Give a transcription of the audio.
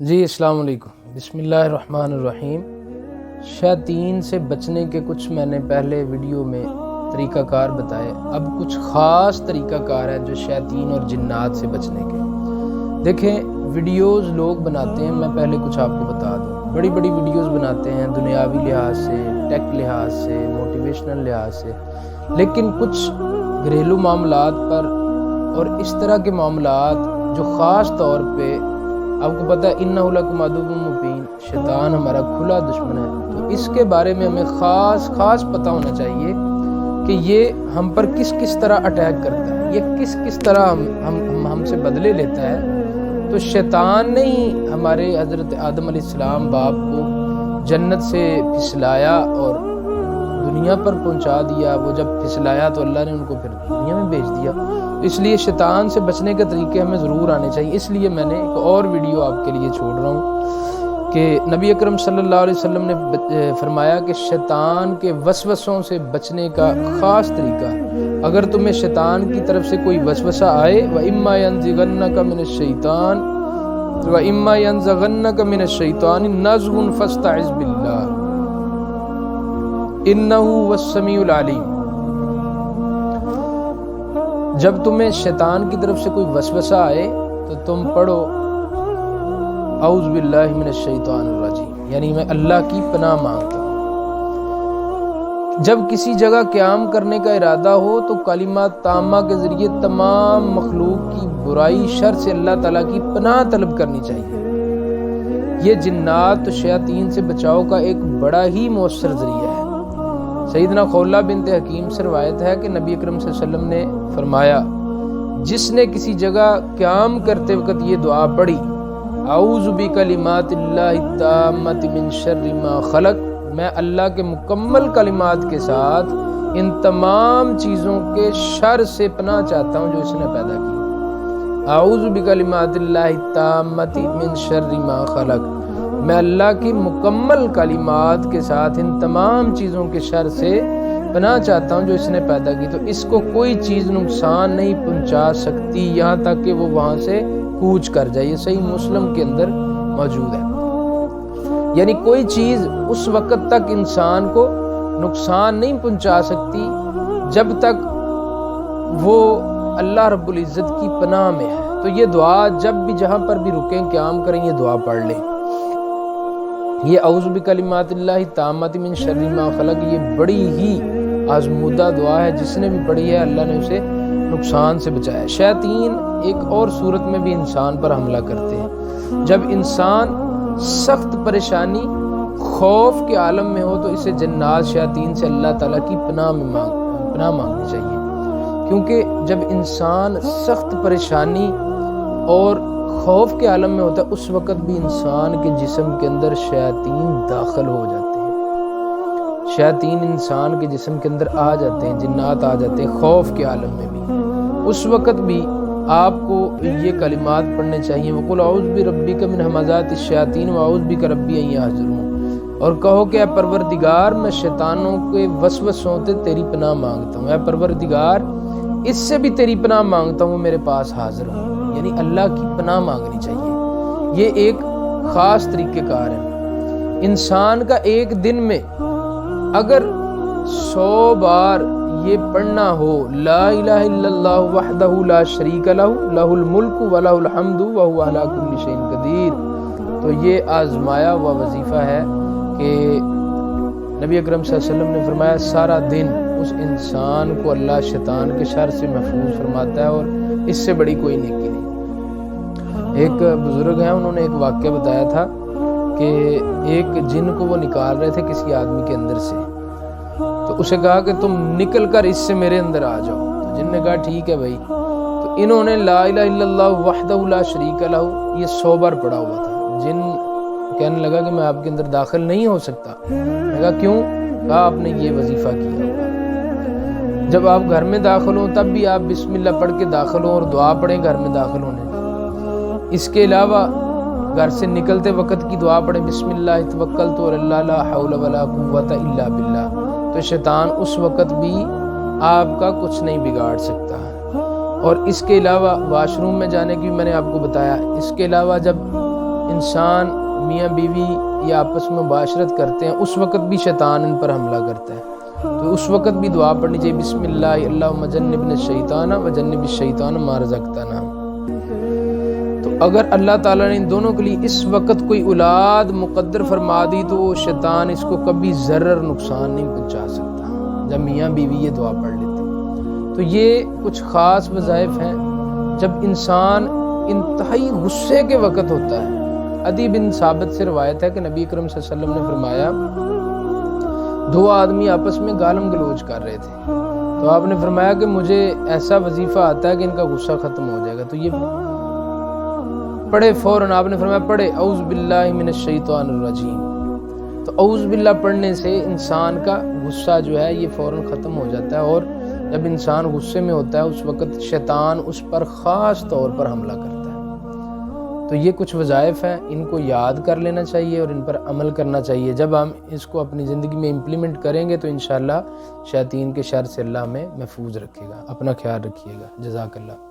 جی السلام علیکم، بسم اللہ الرحمن الرحیم۔ شیاطین سے بچنے کے کچھ میں نے پہلے ویڈیو میں طریقہ کار بتائے، اب کچھ خاص طریقہ کار ہے جو شیاطین اور جنات سے بچنے کے۔ دیکھیں، ویڈیوز لوگ بناتے ہیں، میں پہلے کچھ آپ کو بتا دوں، بڑی بڑی ویڈیوز بناتے ہیں دنیاوی لحاظ سے، ٹیک لحاظ سے، موٹیویشنل لحاظ سے، لیکن کچھ گھریلو معاملات پر اور اس طرح کے معاملات جو خاص طور پہ آپ کو پتہ ہے انہ لکم عدو مبین، شیطان ہمارا کھلا دشمن ہے، تو اس کے بارے میں ہمیں خاص پتہ ہونا چاہیے کہ یہ ہم پر کس طرح اٹیک کرتا ہے، یہ کس طرح ہم سے بدلے لیتا ہے۔ تو شیطان نے ہی ہمارے حضرت آدم علیہ السلام باپ کو جنت سے پھسلایا اور دنیا پر پہنچا دیا۔ وہ جب پھسلایا تو اللہ نے ان کو پھر دنیا میں بھیج دیا۔ اس لیے شیطان سے بچنے کے طریقے ہمیں ضرور آنے چاہیے۔ اس لیے میں نے ایک اور ویڈیو آپ کے لیے چھوڑ رہا ہوں کہ نبی اکرم صلی اللہ علیہ وسلم نے فرمایا کہ شیطان کے وسوسوں سے بچنے کا خاص طریقہ، اگر تمہیں شیطان کی طرف سے کوئی وسوسہ آئے وَإِمَّا يَنزِغَنَّكَ مِنَ الشَّيْطَانِ وَإِمَّا يَنزَغَنَّكَ مِنَ الشَّيْطَانِ نَزْغٌ فَاسْتَعِذْ بِاللَّهِ إِنَّهُ هُوَ السَّمِيعُ الْعَلِيمُ۔ جب تمہیں شیطان کی طرف سے کوئی وسوسہ آئے تو تم پڑھو اعوذ باللہ من الشیطان الرجیم، یعنی میں اللہ کی پناہ مانگتا ہوں۔ جب کسی جگہ قیام کرنے کا ارادہ ہو تو کلمات تامہ کے ذریعے تمام مخلوق کی برائی شر سے اللہ تعالیٰ کی پناہ طلب کرنی چاہیے۔ یہ جنات و شیاطین سے بچاؤ کا ایک بڑا ہی مؤثر ذریعہ ہے۔ سیدنا خولہ بنت حکیم سے روایت ہے کہ نبی اکرم صلی اللہ علیہ وسلم نے فرمایا، جس نے کسی جگہ قیام کرتے وقت یہ دعا پڑھی اعوذ بکلمات اللہ التامۃ من شر ما خلق، میں اللہ کے مکمل کلمات کے ساتھ ان تمام چیزوں کے شر سے پناہ چاہتا ہوں جو اس نے پیدا کی۔ اعوذ بکلمات اللہ التامۃ من شر ما خلق، میں اللہ کی مکمل کلمات کے ساتھ ان تمام چیزوں کے شر سے پناہ چاہتا ہوں جو اس نے پیدا کی، تو اس کو کوئی چیز نقصان نہیں پہنچا سکتی یہاں تک کہ وہ وہاں سے کوچ کر جائے۔ یہ صحیح مسلم کے اندر موجود ہے، یعنی کوئی چیز اس وقت تک انسان کو نقصان نہیں پہنچا سکتی جب تک وہ اللہ رب العزت کی پناہ میں ہے۔ تو یہ دعا جب بھی جہاں پر بھی رکیں قیام کریں یہ دعا پڑھ لیں۔ یہ اعوذ بکلمات اللہ التامۃ من شر ما خلق یہ بڑی ہی آزمودہ دعا ہے، جس نے بھی پڑھی ہے اللہ نے اسے نقصان سے بچایا۔ شیاطین ایک اور صورت میں بھی انسان پر حملہ کرتے ہیں۔ جب انسان سخت پریشانی خوف کے عالم میں ہو تو اسے جنات شیاطین سے اللہ تعالیٰ کی پناہ مانگنی چاہیے، کیونکہ جب انسان سخت پریشانی اور خوف کے عالم میں ہوتا ہے اس وقت بھی انسان کے جسم کے اندر شیاطین داخل ہو جاتے ہیں، شیاطین انسان کے جسم کے اندر آ جاتے ہیں، جنات آ جاتے ہیں خوف کے عالم میں بھی۔ اس وقت بھی آپ کو یہ کلمات پڑھنے چاہیے، وَقُلْ أَعُوذُ بِرَبِّكَ مِنْ هَمَزَاتِ الشَّيَاطِينِ وَأَعُوذُ بِكَ رَبِّ أَنْ يَحْضُرُونِ، اور کہو کہ اے پروردگار میں شیطانوں کے وسوسوں سے تیری پناہ مانگتا ہوں، اے پروردگار اس سے بھی تیری پناہ مانگتا ہوں، میرے پاس حاضر ہوں۔ یعنی اللہ کی پناہ مانگنی چاہیے، یہ ایک خاص طریقہ کار ہے۔ انسان کا ایک دن میں اگر 100 بار یہ پڑھنا ہو لا الہ الا اللہ وحدہ لا شریک لہ لہ الملک ولہ الحمد وہو علی کل شیء قدیر، تو یہ آزمایا ہوا وظیفہ ہے کہ نبی اکرم صلی اللہ علیہ وسلم نے فرمایا سارا دن اس انسان کو اللہ شیطان کے شر سے محفوظ فرماتا ہے، اور اس سے بڑی کوئی نیکی نہیں۔ ایک بزرگ ہیں، انہوں نے ایک واقعہ بتایا تھا کہ ایک جن کو وہ نکال رہے تھے کسی آدمی کے اندر سے، تو اسے کہا کہ تم نکل کر اس سے میرے اندر آ جاؤ، تو جن نے کہا ٹھیک ہے بھائی، تو انہوں نے لا الہ الا اللہ وحدہ لا شریک لہ یہ 100 بار پڑھا ہوا تھا۔ جن کہنے لگا کہ میں آپ کے اندر داخل نہیں ہو سکتا۔ میں کہا کیوں؟ کہا آپ نے یہ وظیفہ کیا ہوا، جب آپ گھر میں داخل ہوں تب بھی آپ بسم اللہ پڑھ کے داخل ہوں اور دعا پڑھیں گھر میں داخل ہونے، اس کے علاوہ گھر سے نکلتے وقت کی دعا پڑھیں بسم اللہ توکلت علی اللہ لا حول ولا قوت الا باللہ، تو شیطان اس وقت بھی آپ کا کچھ نہیں بگاڑ سکتا۔ اور اس کے علاوہ واش روم میں جانے کی میں نے آپ کو بتایا، اس کے علاوہ جب انسان میاں بیوی یا آپس میں مباشرت کرتے ہیں اس وقت بھی شیطان ان پر حملہ کرتا ہے، تو اس وقت بھی دعا پڑھنی چاہیے، بسم اللہ اللہم جنبنا الشیطان وجنب الشیطان ما رزقتنا۔ تو اگر اللہ تعالیٰ نے ان دونوں کے لیے اس وقت کوئی اولاد مقدر فرما دی تو وہ شیطان اس کو کبھی ضرر نقصان نہیں پہنچا سکتا جب میاں بیوی یہ دعا پڑھ لیتے ہیں۔ تو یہ کچھ خاص وظائف ہیں جب انسان انتہائی غصے کے وقت ہوتا ہے۔ عدی بن ثابت سے روایت ہے کہ نبی اکرم صلی اللہ علیہ وسلم نے فرمایا دو آدمی آپس میں گالم گلوچ کر رہے تھے، تو آپ نے فرمایا کہ مجھے ایسا وظیفہ آتا ہے کہ ان کا غصہ ختم ہو جائے گا، تو یہ پڑھے فوراً، آپ نے فرمایا پڑھے اعوذ باللہ من الشیطان الرجیم۔ تو اعوذ باللہ پڑھنے سے انسان کا غصہ جو ہے یہ فوراً ختم ہو جاتا ہے، اور جب انسان غصے میں ہوتا ہے اس وقت شیطان اس پر خاص طور پر حملہ کرتا ہے۔ تو یہ کچھ وظائف ہیں، ان کو یاد کر لینا چاہیے اور ان پر عمل کرنا چاہیے۔ جب ہم اس کو اپنی زندگی میں امپلیمنٹ کریں گے تو انشاءاللہ شیاطین کے شر سے اللہ ہمیں محفوظ رکھے گا۔ اپنا خیال رکھیے گا۔ جزاک اللہ۔